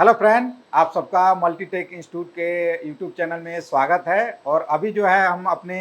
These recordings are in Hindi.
हेलो फ्रेंड, आप सबका मल्टीटेक इंस्टीट्यूट के यूट्यूब चैनल में स्वागत है। और अभी जो है हम अपने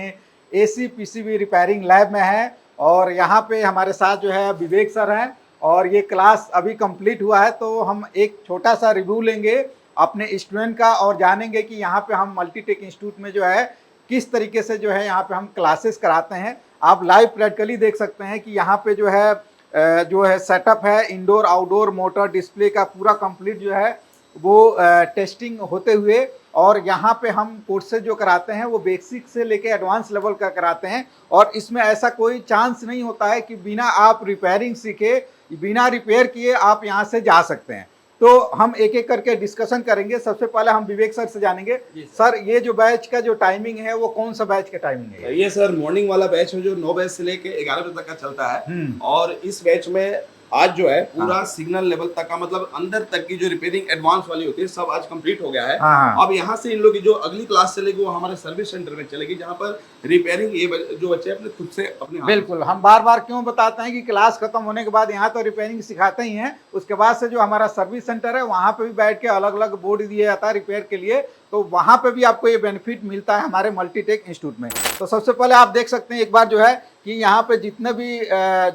एसी पीसीबी रिपेयरिंग लैब में हैं और यहाँ पे हमारे साथ जो है विवेक सर हैं। और ये क्लास अभी कंप्लीट हुआ है तो हम एक छोटा सा रिव्यू लेंगे अपने स्टूडेंट का और जानेंगे कि यहाँ पे हम मल्टीटेक इंस्टीट्यूट में जो है किस तरीके से जो है यहाँ पे हम क्लासेस कराते हैं। आप लाइव प्रैक्टिकली देख सकते हैं कि यहाँ पे जो है सेटअप है, इंडोर आउटडोर मोटर डिस्प्ले का पूरा कंप्लीट जो है वो टेस्टिंग होते हुए। और यहाँ पे हम कोर्सेज जो कराते हैं वो बेसिक से लेके एडवांस लेवल का कराते हैं। और इसमें ऐसा कोई चांस नहीं होता है कि बिना आप रिपेयरिंग सीखे, बिना रिपेयर किए आप यहाँ से जा सकते हैं। तो हम एक एक करके डिस्कशन करेंगे। सबसे पहले हम विवेक सर से जानेंगे। सर, ये जो बैच का जो टाइमिंग है वो कौन सा बैच का टाइमिंग है? ये सर मॉर्निंग वाला बैच है जो 9 बजे से लेके 11 बजे तक का चलता है। और इस बैच में आज जो है पूरा सिग्नल लेवल तक का, मतलब अंदर तक की जो रिपेयरिंग एडवांस वाली होती है सब आज कंप्लीट हो गया है। अब यहाँ से इन लोग की जो अगली क्लास चलेगी वो हमारे सर्विस सेंटर में चलेगी, जहाँ पर रिपेयरिंग ये जो बच्चे अपने खुद से अपने बिल्कुल, हम बार बार क्यों बताते हैं कि क्लास खत्म होने के बाद यहाँ तो रिपेयरिंग सिखाते ही हैं, उसके बाद से जो हमारा सर्विस सेंटर है वहाँ पे भी बैठ के अलग अलग बोर्ड दिया जाता है रिपेयर के लिए। तो वहाँ पे भी आपको ये बेनिफिट मिलता है हमारे मल्टीटेक इंस्टीट्यूट में। तो सबसे पहले आप देख सकते हैं एक बार जो है कि यहाँ पे जितने भी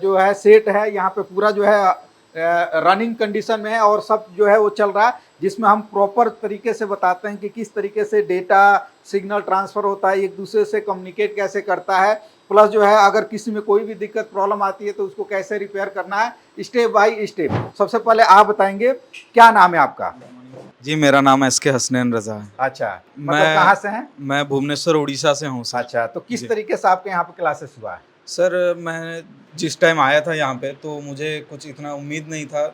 जो है सेट है यहाँ पे पूरा जो है रनिंग कंडीशन में है और सब जो है वो चल रहा है, जिसमें हम प्रॉपर तरीके से बताते हैं कि किस तरीके से डेटा सिग्नल ट्रांसफ़र होता है, एक दूसरे से कम्युनिकेट कैसे करता है, प्लस जो है अगर किसी में कोई भी दिक्कत प्रॉब्लम आती है तो उसको कैसे रिपेयर करना है स्टेप बाय स्टेप। सबसे पहले आप बताएंगे क्या नाम है आपका? जी, मेरा नाम एसके हसनैन रजा है। अच्छा, मतलब कहाँ से हैं? मैं भुवनेश्वर उड़ीसा से हूँ सर। अच्छा, तो किस तरीके से आपके यहाँ पे क्लासेस हुआ है? सर, मैं जिस टाइम आया था यहाँ पे तो मुझे कुछ इतना उम्मीद नहीं था,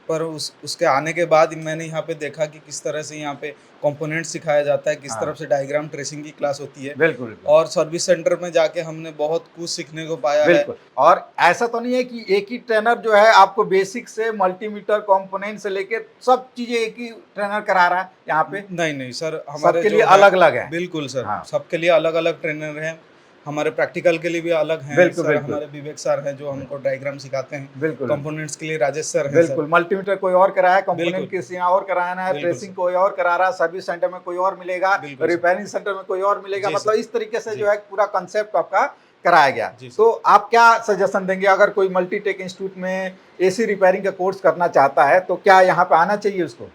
पर उसके आने के बाद मैंने यहाँ पे देखा कि किस तरह से यहाँ पे कंपोनेंट सिखाया जाता है, किस तरफ से डायग्राम ट्रेसिंग की क्लास होती है। बिल्कुल। और सर्विस सेंटर में जाके हमने बहुत कुछ सीखने को पाया है। और ऐसा तो नहीं है कि एक ही ट्रेनर जो है आपको बेसिक से मल्टीमीटर कंपोनेंट से लेके सब चीजें एक ही ट्रेनर करा रहा है यहाँ पे? नहीं सर, हमारे सबके लिए अलग अलग है। बिल्कुल सर, सबके लिए अलग अलग ट्रेनर हैं। हमारे प्रैक्टिकल के लिए भी अलग हैं। बिल्कुल, सर हमारे विवेक सर हैं जो हमको डायग्राम सिखाते हैं। बिल्कुल। कंपोनेंट्स के लिए राजेश सर हैं। बिल्कुल, मल्टीमीटर कोई और कराया है, कंपोनेंट किसी और कराना है, ट्रेसिंग कोई और करा रहा है, सर्विस सेंटर में कोई और मिलेगा, रिपेयरिंग सेंटर में कोई और मिलेगा। मतलब इस तरीके से जो है पूरा कंसेप्ट आपका कराया गया। तो आप क्या सजेशन देंगे अगर कोई मल्टीटेक इंस्टीट्यूट में एसी रिपेयरिंग का कोर्स करना चाहता है तो क्या यहाँ पे आना चाहिए उसको?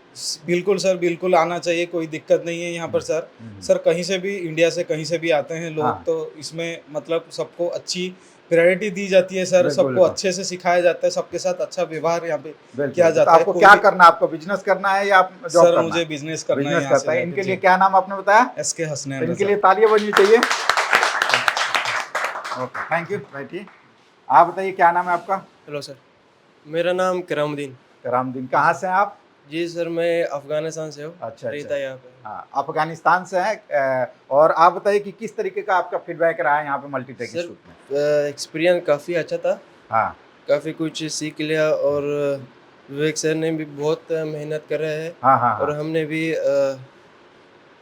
बिल्कुल सर, बिल्कुल आना चाहिए, कोई दिक्कत नहीं है यहाँ पर सर। सर कहीं से भी, इंडिया से कहीं से भी आते हैं लोग, तो इसमें मतलब सबको अच्छी प्रायोरिटी दी जाती है सर, सबको अच्छे से सिखाया जाता है, सबके साथ अच्छा व्यवहार यहाँ पे किया जाता है। आपको क्या करना है? आपको बिजनेस करना है या जॉब करना है? सर मुझे बिजनेस करना है। इनके लिए क्या नाम आपने बताया? एसके हसनैन। इनके लिए तालियां बजनी चाहिए। Okay, thank you. बैठिए। आप बताइए क्या नाम है आपका? हेलो सर, मेरा नाम करामुद्दीन। करामुद्दीन, कहाँ से हैं आप? जी सर, मैं अफगानिस्तान से हूँ। अच्छा, रहता यहाँ पे। हाँ, अफगानिस्तान से हैं। और आप बताइए कि किस तरीके का आपका फीडबैक रहा है यहाँ पे मल्टीटेक इंस्टीट्यूट में? एक्सपीरियंस काफ़ी अच्छा था। हाँ, काफ़ी कुछ सीख लिया और विवेक सर ने भी बहुत मेहनत कर रहे हैं। हाँ। और हमने भी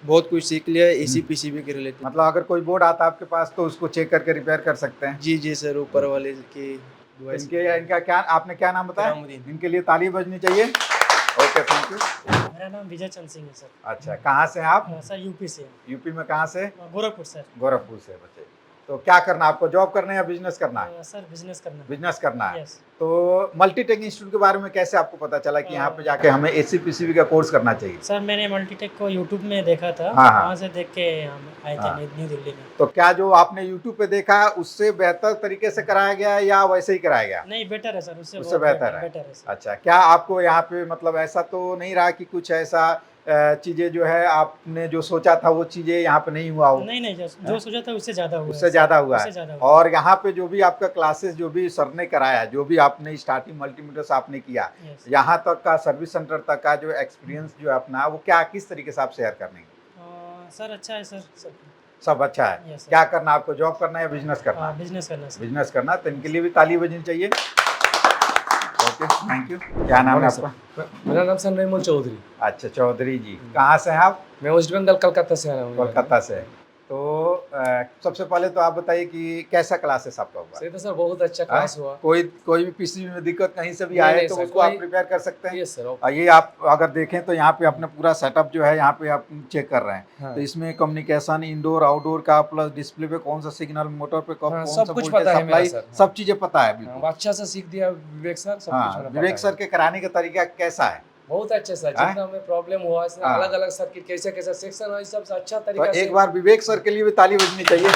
बहुत कुछ सीख लिया एसी पीसीबी के रिलेटेड। मतलब अगर कोई बोर्ड आता है आपके पास तो उसको चेक करके रिपेयर कर सकते हैं? जी सर, ऊपर वाले की दुआ से। इनका क्या, आपने क्या नाम बताया? करामुद्दीन। इनके लिए ताली बजनी चाहिए। Okay, thank you. मेरा नाम विजय चंद सिंह है सर। अच्छा, कहाँ से हैं आप? सर यूपी से। यूपी में कहाँ से? गोरखपुर सर। गोरखपुर से। बच्चे, तो क्या करना है आपको? जॉब करना है या बिजनेस करना है? सर बिजनेस करना। बिजनेस करना है। यस। तो मल्टीटेक इंस्टीट्यूट के बारे में कैसे आपको पता चला कि यहाँ पे जाके हमें एसी पीसीबी का कोर्स करना चाहिए? सर मैंने मल्टीटेक को यूट्यूब में देखा था। हाँ। वहाँ से देख के हम आए थे न्यू दिल्ली में। तो क्या जो आपने यूट्यूब पे देखा उससे बेहतर तरीके से कराया गया या वैसे ही कराया गया? नहीं, बेटर है सर, उससे बेहतर है। सर। अच्छा, क्या आपको यहाँ पे मतलब ऐसा तो नहीं रहा कि कुछ ऐसा चीजें जो है आपने जो सोचा था वो चीजें यहाँ पे नहीं हुआ हो? नहीं, जो सोचा था उससे ज्यादा हुआ। उससे ज्यादा हुआ है। और यहाँ पे जो भी आपका क्लासेस जो भी सर ने कराया, जो भी आपने स्टार्टिंग मल्टीमीटर से आपने किया, यहाँ तक का सर्विस सेंटर तक का जो एक्सपीरियंस जो है अपना, वो क्या किस तरीके से आप शेयर करने? सर अच्छा है सर, सब अच्छा है। क्या करना आपको? जॉब करना है या बिजनेस करना? बिजनेस करना। बिजनेस करना, तो इनके लिए भी ताली बजनी चाहिए। Okay, thank you. क्या नाम है आपका? मेरा नाम सनरेमल चौधरी। अच्छा, चौधरी जी, कहाँ से हैं आप? मैं वेस्ट बंगाल कलकत्ता से आ रहा हूँ। कोलकाता से। तो सबसे पहले तो आप बताइए कि कैसा क्लासेस आपका हुआ? सही तो सर बहुत अच्छा क्लास हुआ। कोई भी पीसीबी में दिक्कत कहीं से भी नहीं, आए नहीं तो सर, उसको आप कोई- प्रिपेयर कर सकते हैं। Yes sir. ये आप अगर देखें तो यहाँ पे अपने पूरा सेटअप जो है यहाँ पे आप चेक कर रहे हैं। हाँ। तो इसमें कम्युनिकेशन इंडोर आउटडोर का प्लस डिस्प्ले पे कौन सा सिग्नल, मोटर पे कब हाँ, कौन सब सा कुछ वोल्टेज पता है मेरा सप्लाई, सर। सब चीजें पता है हाँ, बिल्कुल। वो अच्छा से सीख दिया विवेक सर, सब कुछ हाँ, हमें विवेक पता सर है। के कराने का तरीका कैसा है? बहुत अच्छा सर, हाँ? जितना हमें प्रॉब्लम हुआ इसमें हाँ। अलग अलग सर्किट कैसे कैसे सेक्शन है सब से अच्छा तो तरीका से। एक बार विवेक सर के लिए भी ताली बजनी चाहिए।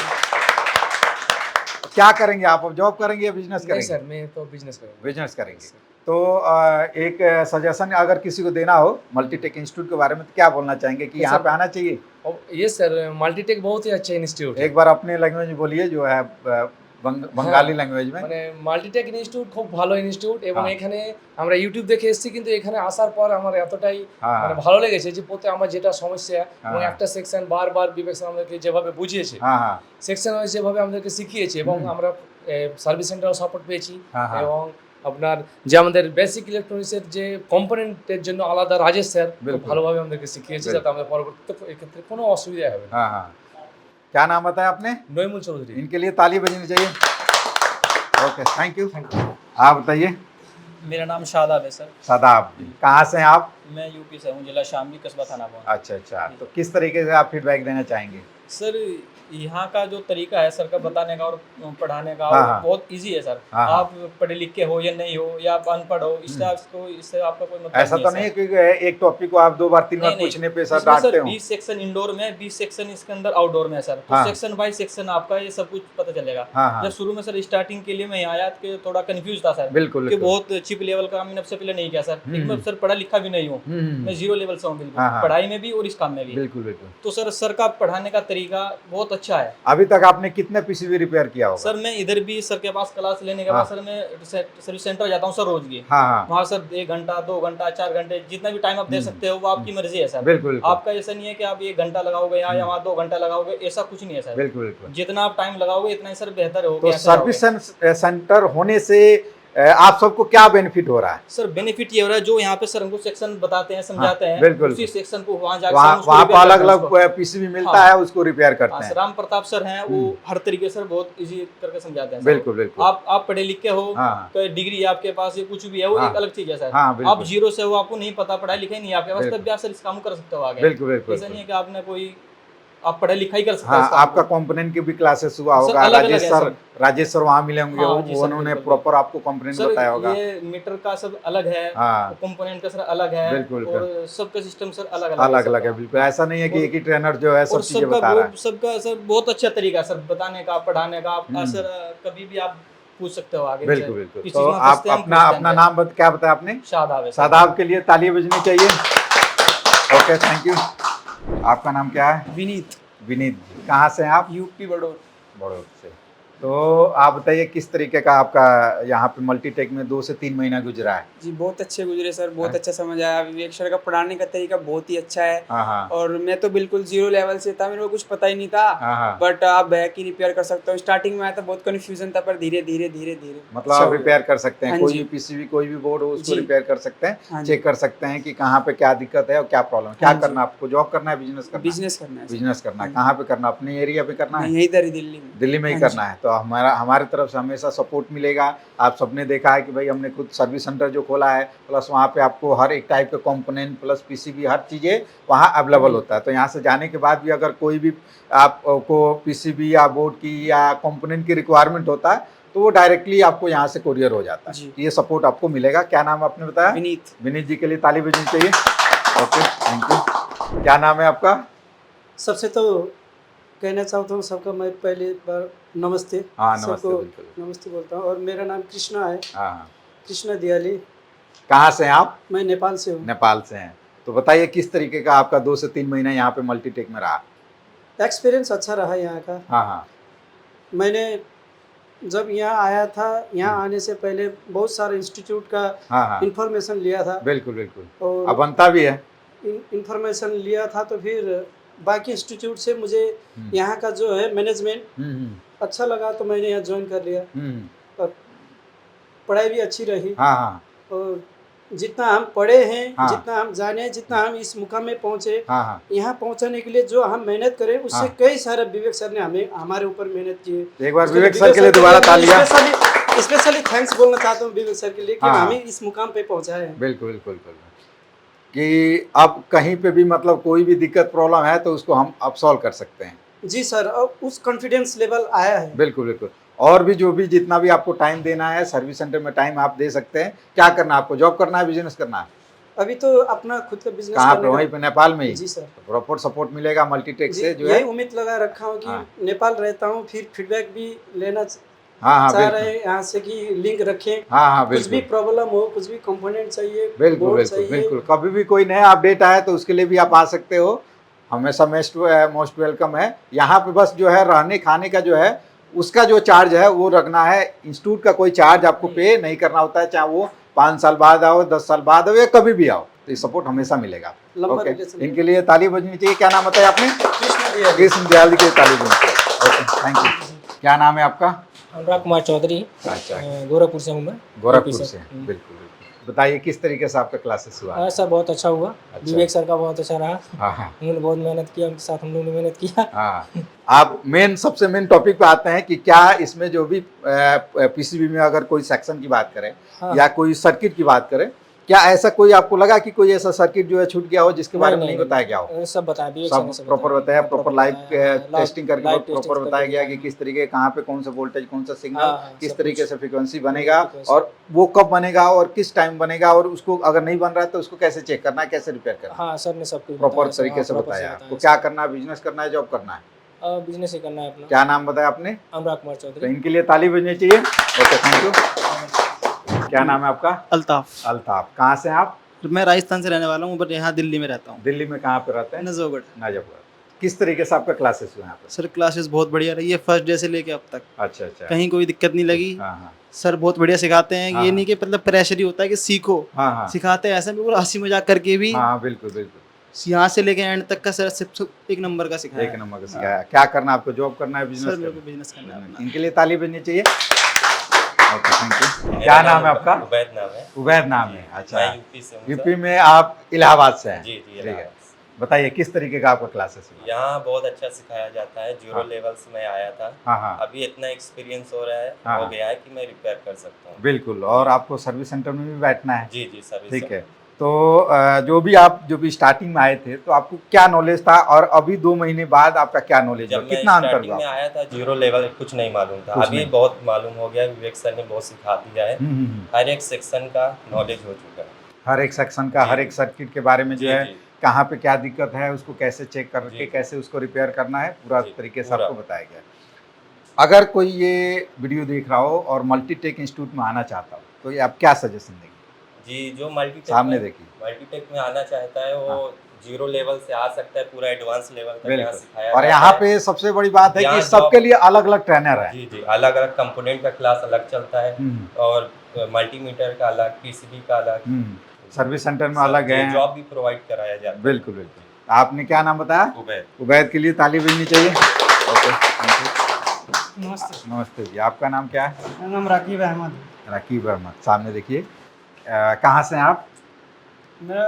क्या करेंगे आप, अब जॉब करेंगे या बिजनेस नहीं करेंगे? सर, मैं तो बिजनेस करूँगा। बिजनेस करेंगे। तो एक सजेशन अगर किसी को देना हो मल्टीटेक इंस्टीट्यूट के बारे में तो क्या बोलना चाहेंगे कि तो यहाँ सर- पे आना चाहिए? और ये सर मल्टीटेक बहुत ही अच्छा इंस्टीट्यूट है। एक बार अपने लैंग्वेज में बोलिए जो है बंगाली लैंগুয়েজ में। মানে মাল্টিটেক ইনস্টিটিউট খুব ভালো ইনস্টিটিউট এবং হ্যাঁ। এখানে আমরা ইউটিউব দেখে এসেছি, কিন্তু এখানে আসার পর আমার এতটাই হ্যাঁ, মানে হ্যাঁ। ভালো লেগেছে যে প্রতি আমার যেটা সমস্যা এবং হ্যাঁ। একটা সেকশন বারবার বিবেক স্যার আমাদেরকে যেভাবে বুঝিয়েছে, हाँ हाँ সেকশন ওয়াইজ যেভাবে আমাদেরকে শিখিয়েছে এবং হুম। আমরা সার্ভিস সেন্টারও সাপোর্ট পেয়েছি হ্যাঁ, হ্যাঁ। এবং আপনার যে আমাদের বেসিক ইলেকট্রনিক্সের যে কম্পোনেন্টের জন্য আলাদা রাজেশ স্যার খুব बिल्कुल। ভালোভাবে আমাদেরকে শিখিয়েছে, बिल्कुल। যাতে আমাদের পরবর্তীতে এক্ষেত্রে কোনো অসুবিধা হবে না। हाँ हाँ। क्या नाम बताया आपने? নইমুল চৌধুরী। इनके लिए ताली बजनी चाहिए। Okay thank you. आप बताइए। मेरा नाम शादाब है सर। शादाब जी, कहाँ से हैं आप? मैं यूपी से हूँ, जिला शामली, कस्बा थाना भवन। अच्छा अच्छा, तो किस तरीके से आप फीडबैक देना चाहेंगे? सर यहाँ का जो तरीका है सर का बताने का और पढ़ाने का हाँ, वो हाँ। बहुत इजी है सर। हाँ, हाँ। आप पढ़े लिखे हो या नहीं हो या आप अनपढ़ हो, इससे आपका कोई मतलब ऐसा तो नहीं है कि एक टॉपिक को आप 2 बार 3 बार नहीं, नहीं। पूछने पे सर इसमें डांटते हो? 20 सेक्शन इंडोर में, 20 सेक्शन इसके अंदर आउटडोर में है सर। तो हाँ। सेक्शन बाय सेक्शन आपका ये सब कुछ पता चलेगा। हाँ हाँ जब शुरू में सर स्टार्टिंग के लिए मैं यहाँ आया तो थोड़ा कंफ्यूज था सर, बिल्कुल कि बिल्कुल। बहुत चिप लेवल का मैंने सबसे पहले नहीं किया सर। लेकिन मैं सर पढ़ा लिखा भी नहीं हूँ, मैं 0 लेवल से हूँ बिल्कुल, हाँ, हाँ। पढ़ाई में भी और इस काम में भी। बिल्कुल बिल्कुल। तो सर का पढ़ाने का तरीका बहुत अच्छा है। अभी तक आपने कितने पीसीबी रिपेयर किया होगा? सर मैं इधर भी सर के पास क्लास लेने के हाँ। बाद सर मैं सर्विस सेंटर जाता हूँ सर रोज की। हाँ हाँ वहाँ सर 1 घंटा 2 घंटा 4 घंटे जितना भी टाइम आप दे सकते हो वो आपकी मर्जी है सर। बिल्कुल बिल्कुल। आपका ऐसा नहीं है कि आप 1 घंटा लगाओगे या वहाँ 2 घंटा लगाओगे, ऐसा कुछ नहीं है सर। बिल्कुल बिल्कुल। जितना आप टाइम लगाओगे इतना ही सर बेहतर होगा। तो सर्विस सेंटर होने से आप सबको क्या बेनिफिट हो रहा है? सर बेनिफिट ये हो रहा है, जो यहाँ पे सर हमको सेक्शन बताते हैं समझाते हैं, बिल्कुल। उसी सेक्शन को वहाँ जाकर वहाँ हम उसको वहाँ पर repair अलग करते हैं अलग उसको। पीसीबी मिलता हाँ। है, उसको रिपेयर हाँ, करते सर हैं। राम प्रताप सर हैं, वो हर तरीके से बहुत इजी करके समझाते हैं सर। बिल्कुल बिल्कुल। आप पढ़े लिखे हो, हाँ। तो डिग्री आपके पास, ये कुछ भी है वो हाँ। एक अलग चीज है सर। हाँ, बिल्कुल। आप 0 से हो, आपको नहीं पता, पढ़ाई लिखाई नहीं है आपके पास, बिल्कुल। तब भी आप सर इस काम को कर सकते हो आगे। बिल्कुल बिल्कुल। ऐसा नहीं है कि आपने कोई आप पढ़ाई लिखाई कर सकते हो हाँ, इस काम आपका को। कंपोनेंट की भी क्लासेस हुआ सर, होगा। अलग-अलग है सब। राजेश सर वहाँ मिले होंगे, हाँ, जी सर, उन्होंने बिल्कुल, प्रॉपर आपको कंपोनेंट सर बताया होगा। ये मीटर का सब अलग है, हाँ कंपोनेंट का सर अलग है, बिल्कुल, और सबका सिस्टम सर अलग अलग अलग अलग है बिल्कुल। ऐसा नहीं है कि एक ही ट्रेनर जो है सब और चीजें बता रहा है। सबका सर बहुत अच्छा तरीका है सर बताने का, पढ़ाने का। आप हम्म। सर कभी भी आप पूछ सकते हो आगे। बिल्कुल बिल्कुल। किसी तो चीज़ में आप फंसते हैं, हम अपना पूछते हैं अपना इनसे। नाम क्या बताया आपने? शादाब है सर। शादाब के लिए ताली बजनी चाहिए। Okay thank you. आपका नाम क्या है? विनीत, विनीत जी, कहाँ से हैं आप? यूपी बड़ौर। बड़ौद से। तो आप बताइए किस तरीके का आपका यहाँ पे मल्टीटेक में 2 से 3 महीना गुजरा है? जी बहुत अच्छे गुजरे सर, बहुत हाँ। अच्छा समझ आया। विवेक सर का पढ़ाने का तरीका बहुत ही अच्छा है। हाँ हाँ और मैं तो बिल्कुल 0 लेवल से था, मेरे को कुछ पता ही नहीं था। हाँ हाँ। बट आप बैक ही रिपेयर कर सकते हो। स्टार्टिंग में आया था बहुत कन्फ्यूजन था, पर धीरे धीरे धीरे धीरे मतलब आप रिपेयर कर सकते हैं, हाँ कोई जी। भी पीसीबी कोई भी बोर्ड हो उसको जी। रिपेयर कर सकते हैं, हाँ जी। चेक कर सकते हैं कि कहाँ पे क्या दिक्कत है और क्या प्रॉब्लम है। क्या हाँ जी। करना है आपको? जॉब करना है, बिजनेस करना है? बिजनेस करना है सर। बिजनेस करना है। हाँ जी। कहाँ पे करना है? अपने एरिया पे करना है? नहीं, इधर ही दिल्ली में। दिल्ली में ही हाँ जी। करना है। तो हमारे तरफ से हमेशा सपोर्ट मिलेगा। आप सबने देखा है कि भाई हमने खुद सर्विस सेंटर जो खोला है, प्लस वहाँ पे आपको हर एक टाइप का कंपोनेंट प्लस पीसीबी हर चीज़ें वहाँ अवेलेबल होता है। तो यहाँ से जाने के बाद भी अगर कोई भी आपको पीसीबी या बोर्ड की या कंपोनेंट की रिक्वायरमेंट होता है तो वो डायरेक्टली आपको यहाँ से कोरियर हो जाता है। जी। ये सपोर्ट आपको मिलेगा। क्या नाम आपने बताया? विनीत। विनीत जी के लिए ताली बजनी चाहिए। Okay thank you. क्या नाम है आपका? सबसे तो कहना चाहता हूँ सबका, मैं पहले बार नमस्ते। हाँ नमस्ते। सबको बिल्कुल। नमस्ते बोलता हूँ। और मेरा नाम कृष्णा है, हाँ हाँ। कृष्णा दियाली। कहाँ से हैं आप? मैं नेपाल से हूँ। नेपाल से हैं। तो बताइए किस तरीके का आपका 2 से 3 महीना यहाँ पे मल्टीटेक में रहा? एक्सपीरियंस अच्छा रहा यहाँ का। हाँ हाँ मैंने जब यहाँ आया था, यहाँ आने से पहले बहुत सारे इंस्टीट्यूट का हाँ हाँ इंफॉर्मेशन लिया था। बिल्कुल बिल्कुल। और अब बनता भी है। इंफॉर्मेशन लिया था तो फिर बाकी इंस्टीट्यूट से मुझे हम्म। यहाँ का जो है मैनेजमेंट हम्म, अच्छा लगा, तो मैंने यहाँ ज्वाइन कर लिया। हम्म, और पढ़ाई भी अच्छी रही। हाँ हाँ और जितना हम पढ़े हैं, हाँ। जितना हम जाने, जितना हम इस मुकाम में पहुंचे, हाँ हाँ यहाँ पहुंचाने के लिए जो हम मेहनत करें, उससे हाँ। कई सारे विवेक सर ने हमें हमारे ऊपर मेहनत की है। एक बार उसके विवेक लिए सर के लिए दोबारा तालियां। स्पेशली थैंक्स बोलना चाहता हूँ विवेक सर के लिए कि हाँ। हमें इस मुकाम पे पहुंचाए हैं। बिल्कुल बिल्कुल बिल्कुल कि अब कहीं पे भी मतलब कोई भी दिक्कत प्रॉब्लम है तो उसको हम अब सॉल्व कर सकते हैं। जी सर, अब उस कॉन्फिडेंस लेवल आया है। बिल्कुल बिल्कुल। और भी जो भी जितना भी आपको टाइम देना है सर्विस सेंटर में टाइम आप दे सकते हैं। क्या करना है आपको, जॉब करना है, बिजनेस करना है? अभी तो अपना खुद का बिजनेस कहाँ पे, करने वहीं पे नेपाल में ही? जी सर। प्रॉपर सपोर्ट मिलेगा मल्टीटेक जी, से जो है। यही उम्मीद लगा रखा हूँ कि हाँ। नेपाल रहता हूँ, फिर फीडबैक भी लेना हाँ हाँ चाह बिल्कुल। रहे हैं यहाँ से कि लिंक रखें। हाँ हाँ कुछ भी बिल्कुल प्रॉब्लम हो, कुछ भी कंपोनेंट चाहिए, बिल्कुल बोर्ड बिल्कुल चाहिए, बिल्कुल। कभी भी कोई नया अपडेट आए तो उसके लिए भी आप आ सकते हो, हमेशा मोस्ट वेलकम है। यहाँ पे बस जो है रहने खाने का जो है उसका जो चार्ज है वो रखना है। इंस्टीट्यूट का कोई चार्ज आपको पे नहीं करना होता है, चाहे वो 5 साल बाद आओ, 10 साल बाद आओ या कभी भी आओ, तो ये सपोर्ट हमेशा मिलेगा। लंबा ओके, रिलेशन। इनके लिए ताली बजनी चाहिए। क्या नाम बताया आपने? कृष्ण दयाल जी के ताली बजनी चाहिए। Okay, thank you. क्या नाम है आपका? अनुराग कुमार चौधरी, अच्छा, गोरखपुर से हूँ मैं। गोरखपुर यूपी से। बिल्कुल बिल्कुल। बताइए किस तरीके से आपका क्लासेस हुआ? हाँ सर, बहुत अच्छा हुआ। अच्छा। विवेक सर का बहुत अच्छा रहा, हाँ हाँ उन्होंने बहुत मेहनत किया, उनके साथ हम लोगों ने मेहनत किया। हाँ। आप सबसे मेन टॉपिक पे आते हैं कि क्या इसमें जो भी पीसीबी में अगर कोई सेक्शन की बात करें हाँ। या कोई सर्किट की बात करें, क्या ऐसा कोई आपको लगा कि कोई ऐसा सर्किट जो है छूट गया हो जिसके बारे में नहीं बताया गया हो? सब बताया, विवेक सर ने सब प्रॉपर बताया, प्रॉपर लाइव टेस्टिंग करके लाइव प्रॉपर टेस्टिंग बताया करके गया कि बताया। किस तरीके कहाँ पे कौन सा वोल्टेज, कौन सा सिग्नल, हाँ, हाँ, किस सब तरीके कुछ। से फ्रीक्वेंसी बनेगा फ्रीक्वेंसी। और वो कब बनेगा और किस टाइम बनेगा, और उसको अगर नहीं बन रहा है तो उसको कैसे चेक करना है, कैसे रिपेयर करना है, हाँ सर ने सब कुछ प्रॉपर बताया, तरीके से हाँ, proper बताया। बताया आपको सर। क्या करना है, बिजनेस करना है, जॉब करना है? बिजनेस ही करना है अपना। क्या नाम बताया आपने? अनुराग कुमार तो चौधरी। इनके लिए ताली बजनी चाहिए। Okay, thank you. क्या नाम है आपका? अल्ताफ। अल्ताफ। कहाँ से हैं आप? मैं राजस्थान से रहने वाला हूँ, बट यहाँ दिल्ली में रहता हूँ। दिल्ली में कहाँ पे रहते हैं? नजोगढ़। नाजफगढ़। किस तरीके से आपका क्लासेस हुए यहाँ पे? सर क्लासेस बहुत बढ़िया रही है, फर्स्ट डे से लेके अब तक। अच्छा अच्छा। कहीं कोई दिक्कत नहीं लगी। हाँ हाँ सर बहुत बढ़िया सिखाते हैं। हाँ, ये हाँ। नहीं कि मतलब प्रेशर ही होता है कि सीखो। हाँ हाँ सिखाते हैं ऐसा बिल्कुल हंसी मजाक करके भी। हाँ बिल्कुल बिल्कुल। यहाँ से लेके एंड तक का सर सब एक नंबर का सिखाया एक है। नंबर का सिखाया। क्या करना है आपको, जॉब करना है, सर बिजनेस मेरे करना को बिजनेस करना है है? अपना। इनके लिए ताली बजनी चाहिए। Okay, thank you. क्या नाम है आपका? उबैद नाम है। उबैद नाम है। अच्छा, मैं यूपी से हूँ यूपी सर। में आप इलाहाबाद से हैं? जी जी, ठीक है। इलाहाबाद। बताइए किस तरीके का आपका क्लासेस हुआ? यहाँ बहुत अच्छा सिखाया जाता है। जीरो हाँ। लेवल से मैं आया था। हाँ हाँ अभी इतना एक्सपीरियंस हो रहा है, हाँ। हो गया है कि मैं रिपेयर कर सकता हूँ। बिल्कुल। और आपको सर्विस सेंटर में भी बैठना है? जी जी, सर्विस ठीक है। सेंटर। तो जो भी स्टार्टिंग में आए थे तो आपको क्या नॉलेज था, और अभी 2 महीने बाद आपका क्या नॉलेज है, जब मैं कितना अंतर स्टार्टिंग हुआ? में आया था, जीरो लेवल कुछ नहीं मालूम था। कुछ अभी नहीं। बहुत मालूम हो गया। विवेक सर ने बहुत सिखा दिया है। हर एक सेक्शन का नॉलेज हो चुका है। हर एक सेक्शन का, जी। हर एक सर्किट के बारे में जो जी, है जी। कहाँ पे क्या दिक्कत है, उसको कैसे चेक करके जी। कैसे उसको रिपेयर करना है, पूरा जी, तरीके से पूरा। आपको बताया गया है। अगर कोई ये वीडियो देख रहा हो और मल्टीटेक इंस्टीट्यूट में आना चाहता हो तो ये आप क्या सजेशन देंगे? जी, जो मल्टीटेक सामने में देखिए। मल्टीटेक में आना चाहता है वो जीरो लेवल से आ सकता है, पूरा एडवांस लेवल तक यहाँ बिल्कुल। सिखाया और जाता यहाँ है। पे सबसे बड़ी बात है यहाँ कि सबके लिए अलग अलग ट्रेनर है। जी जी, अलग अलग कंपोनेंट का क्लास अलग चलता है, और मल्टीमीटर का अलग, पीसीबी का अलग, सर्विस सेंटर में अलग है। जॉब भी प्रोवाइड कराया जाता है। बिल्कुल बिल्कुल। आपने क्या नाम बताया? उबैद। उबैद के लिए ताली बजनी चाहिए। Okay, thank you. नमस्ते। नमस्ते जी। आपका नाम क्या है? मेरा नाम राकीब अहमद है। रकीब अहमद। सामने देखिए। कहाँ से हैं आप? मेरा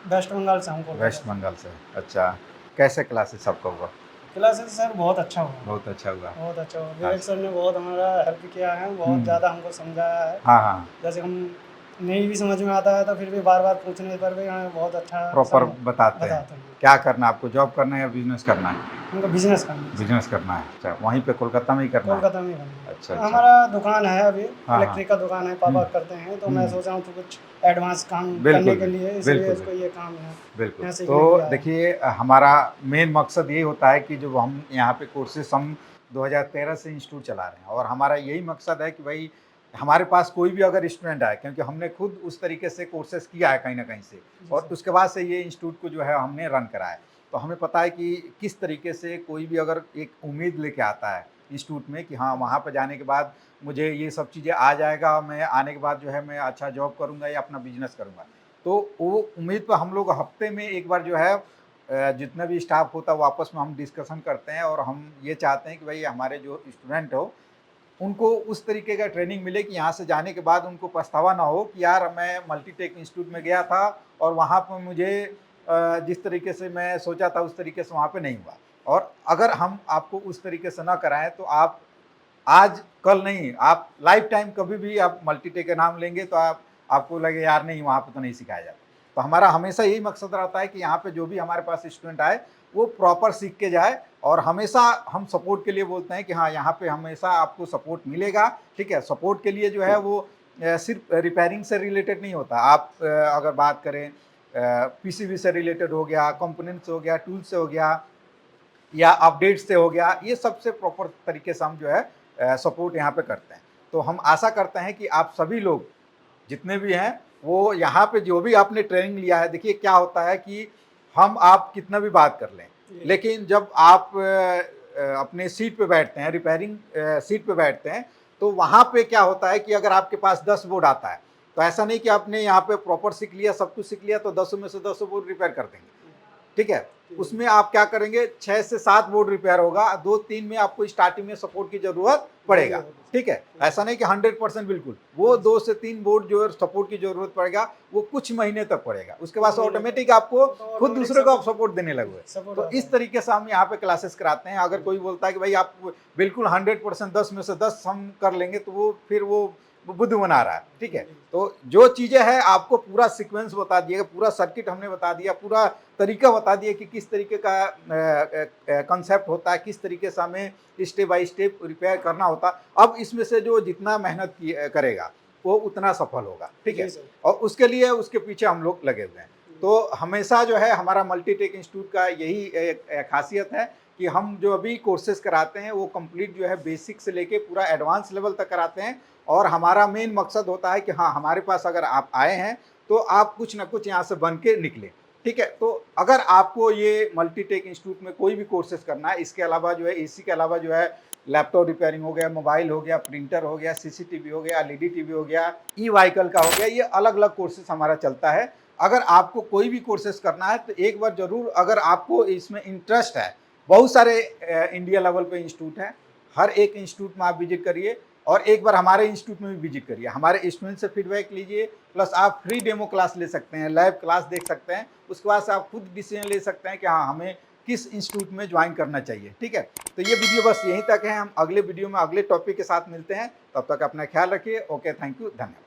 वेस्ट बंगाल से हूँ। वेस्ट बंगाल से। अच्छा, कैसे क्लासेस आपका हुआ? क्लासेस सर बहुत अच्छा हुआ। बहुत अच्छा हुआ। बहुत अच्छा हुआ। विवेक सर ने बहुत हमारा हेल्प किया है, बहुत ज़्यादा हमको समझाया है। हाँ हाँ जैसे हम नहीं भी समझ में आता है तो फिर भी बार बार पूछने पर भी हमें बहुत अच्छा प्रॉपर बताते हैं। क्या करना है आपको, जॉब करना है या बिजनेस करना है? हमको बिजनेस करना है। बिजनेस करना है। अच्छा, वहीं पे कोलकाता में ही करना है? कोलकाता में ही करना है। अच्छा हमारा दुकान है अभी, हाँ, इलेक्ट्रिक का दुकान है, पापा करते हैं, तो मैं सोच रहा हूँ तो कुछ एडवांस काम करने के लिए, इसलिए इसको ये काम है। बिल्कुल। तो देखिए, हमारा मेन मकसद यही होता है कि जो हम यहाँ पे कोर्सेस हम 2013 से इंस्टीट्यूट चला रहे हैं, और हमारा यही मकसद है कि भाई हमारे पास कोई भी अगर स्टूडेंट आए, क्योंकि हमने खुद उस तरीके से कोर्सेज किया है कहीं ना कहीं से, और उसके बाद से ये इंस्टीट्यूट को जो है हमने रन करा है, तो हमें पता है कि किस तरीके से कोई भी अगर एक उम्मीद लेके आता है इंस्टीट्यूट में कि हाँ वहाँ पर जाने के बाद मुझे ये सब चीज़ें आ जाएगा, मैं आने के बाद जो है मैं अच्छा जॉब करूँगा या अपना बिजनेस करूँगा, तो वो उम्मीद पर हम लोग हफ्ते में एक बार जो है जितना भी स्टाफ होता है वो आपस में हम डिस्कशन करते हैं, और हम ये चाहते हैं कि भाई हमारे जो स्टूडेंट हो उनको उस तरीके का ट्रेनिंग मिले कि यहाँ से जाने के बाद उनको पछतावा ना हो कि यार मैं मल्टीटेक इंस्टीट्यूट में गया था और वहाँ पर मुझे जिस तरीके से मैं सोचा था उस तरीके से वहाँ पे नहीं हुआ। और अगर हम आपको उस तरीके से ना कराएं तो आप आज कल नहीं, आप लाइफ टाइम कभी भी आप मल्टीटेक का नाम लेंगे तो आपको लगे यार नहीं वहाँ पे तो नहीं सिखाया जाता। तो हमारा हमेशा यही मकसद रहता है कि यहाँ पे जो भी हमारे पास स्टूडेंट आए वो प्रॉपर सीख के जाए, और हमेशा हम सपोर्ट के लिए बोलते हैं कि हाँ यहाँ पे हमेशा आपको सपोर्ट मिलेगा। ठीक है, सपोर्ट के लिए जो है वो सिर्फ रिपेयरिंग से रिलेटेड नहीं होता। आप अगर बात करें पीसीबी से रिलेटेड हो गया, कंपोनेंट से हो गया, टूल से हो गया, या अपडेट से हो गया, ये सबसे प्रॉपर तरीके से हम जो है सपोर्ट यहाँ पे करते हैं। तो हम आशा करते हैं कि आप सभी लोग जितने भी हैं वो यहाँ पे जो भी आपने ट्रेनिंग लिया है, देखिए क्या होता है कि हम आप कितना भी बात कर लें, लेकिन जब आप अपने सीट पे बैठते हैं, रिपेयरिंग सीट पे बैठते हैं, तो वहाँ पे क्या होता है कि अगर आपके पास 10 बोर्ड आता है तो ऐसा नहीं कि आपने यहाँ पे प्रॉपर सीख लिया, सब कुछ सीख लिया तो 10 में से 10 बोर्ड रिपेयर कर देंगे। ठीक है, उसमें आप क्या करेंगे, 6 से 7 बोर्ड रिपेयर होगा, 2-3 में आपको स्टार्टिंग में सपोर्ट की जरूरत पड़ेगा। ठीक है, ऐसा नहीं कि 100% बिल्कुल, वो 2 से 3 बोर्ड जो है सपोर्ट की जरूरत पड़ेगा, वो कुछ महीने तक पड़ेगा, उसके बाद ऑटोमेटिक आपको खुद दूसरे को आप सपोर्ट देने लगोगे। तो इस तरीके से हम यहाँ पे क्लासेस कराते हैं। अगर कोई बोलता है कि भाई आप बिल्कुल 100% 10 में से 10 हम कर लेंगे, तो वो फिर वो बुद्ध बना रहा है। ठीक है, तो जो चीज़ें हैं आपको पूरा सीक्वेंस बता दिया, पूरा सर्किट हमने बता दिया, पूरा तरीका बता दिया कि किस तरीके का कंसेप्ट होता है, किस तरीके से हमें स्टेप बाय स्टेप रिपेयर करना होता। अब इसमें से जो जितना मेहनत करेगा वो उतना सफल होगा। ठीक है, और उसके लिए उसके पीछे हम लोग लगे हुए हैं। तो हमेशा जो है हमारा मल्टीटेक इंस्टीट्यूट का यही खासियत है कि हम जो अभी कोर्सेज कराते हैं वो कंप्लीट जो है बेसिक से लेके पूरा एडवांस लेवल तक कराते हैं। और हमारा मेन मकसद होता है कि हाँ हमारे पास अगर आप आए हैं तो आप कुछ ना कुछ यहाँ से बन के निकले। ठीक है, तो अगर आपको ये मल्टीटेक इंस्टीट्यूट में कोई भी कोर्सेज करना है, इसके अलावा जो है एसी के अलावा जो है लैपटॉप रिपेयरिंग हो गया, मोबाइल हो गया, प्रिंटर हो गया, सीसीटीवी हो गया, एलईडी टीवी हो गया, ई व्हीकल का हो गया, ये अलग अलग कोर्सेज हमारा चलता है। अगर आपको कोई भी कोर्सेज करना है तो एक बार जरूर, अगर आपको इसमें इंटरेस्ट है, बहुत सारे इंडिया लेवल पे इंस्टीट्यूट हैं, हर एक इंस्टीट्यूट में आप विजिट करिए और एक बार हमारे इंस्टीट्यूट में भी विजिट करिए, हमारे स्टूडेंट से फीडबैक लीजिए, प्लस आप फ्री डेमो क्लास ले सकते हैं, लाइव क्लास देख सकते हैं, उसके बाद से आप खुद डिसीजन ले सकते हैं कि हाँ हमें किस इंस्टीट्यूट में ज्वाइन करना चाहिए। ठीक है, तो ये वीडियो बस यहीं तक है, हम अगले वीडियो में अगले टॉपिक के साथ मिलते हैं, तब तक अपना ख्याल रखिए। ओके, थैंक यू, धन्यवाद।